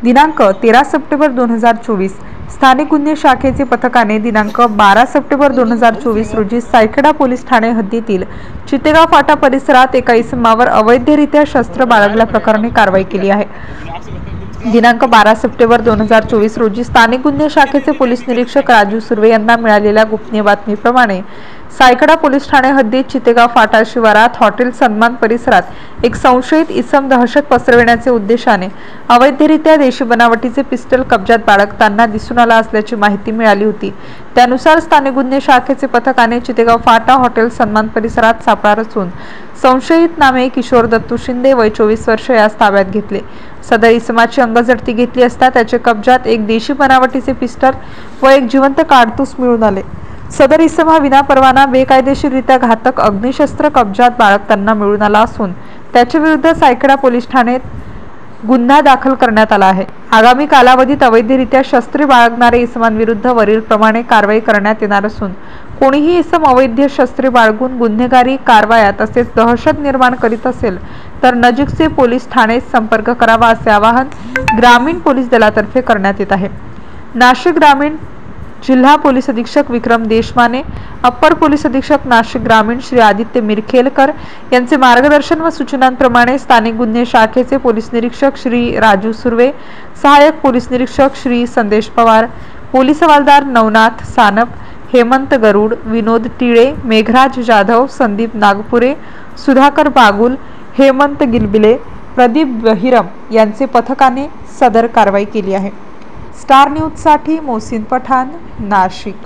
दिनांक 13 सप्टेंबर 2024 स्थानिक गुन्हे शाखेचे पथकाने दिनांक 12 सप्टेंबर 2024 रोजी सायखेडा पोलीस ठाणे हद्दीतील चितेगाव फाटा परिसरात एका इसमावर अवैधरित्या शस्त्र बाळगल्याप्रकरणी कारवाई केली आहे। दिनांक 12 सप्टेंबर 2024 रोजी स्थानिक गुन्हे शाखेचे पोलीस निरीक्षक राजू सुर्वे यांना मिळालेल्या गोपनीय बातमीप्रमाणे सायखेडा पोलीस ठाणे हद्दीत चितेगाव फाटा शिवारात हॉटेल सन्मान परिसरात एक संशयित इसम दहशत पसरविण्याचे उद्देशाने अवैधरित्या देशी बनावटीचे पिस्टल कब्जात बाळगताना दिसून आला असल्याची माहिती मिळाली होती। त्यानुसार स्थानिक गुन्हे शाखेचे पथकाने चितेगाव फाटा हॉटेल सन्मान परिसरात सापळा रचून संशयित नामे किशोर दत्तू शिंदे वय 24 वर्ष यास ताब्यात घेतले। सदर इसमाची अंगझडती घेतली असता त्याच्या कब्जात एक देशी बनावटीचे पिस्टल व एक जिवंत कारतूस मिळून आले। सदर इसम हा विनापरवाना बेकायदेशीररित्या घातक अग्निशस्त्र कब्जात बाळगताना मिळून आला असून त्याच्या विरुद्ध सायखेडा पोलीस ठाण्यात गुन्हा दाखल करण्यात आला आहे। आगामी कालावधीत अवैधरित्या शस्त्रे बाळगणारे इसमांविरुद्ध वरीलप्रमाणे कारवाई करण्यात येणार असून कोणीही इसम अवैध शस्त्रे बाळगून गुन्हेगारी कारवाया तसेच दहशत निर्माण करीत असेल तर नजीकचे पोलीस ठाणे संपर्क करावा असे आवाहन ग्रामीण पोलीस दलातर्फे करण्यात येत आहे। नाशिक ग्रामीण जिल्हा पोलीस अधीक्षक विक्रम देशमाने, अप्पर पोलीस अधीक्षक नाशिक ग्रामीण श्री आदित्य मिरखेलकर यांचे मार्गदर्शन व सूचनांप्रमाणे स्थानिक गुन्हे शाखेचे पोलीस निरीक्षक श्री राजू सुर्वे, सहाय्यक पोलीस निरीक्षक श्री संदेश पवार, पोलीस हवालदार नवनाथ सानप, हेमंत गरुड, विनोद टिळे, मेघराज जाधव, संदीप नागपुरे, सुधाकर बागुल, हेमंत गिलबिले, प्रदीप बहिरम यांचे पथकाने सदर कारवाई केली आहे। स्टार न्यूज साठी मोहसिन पठाण, नाशिक।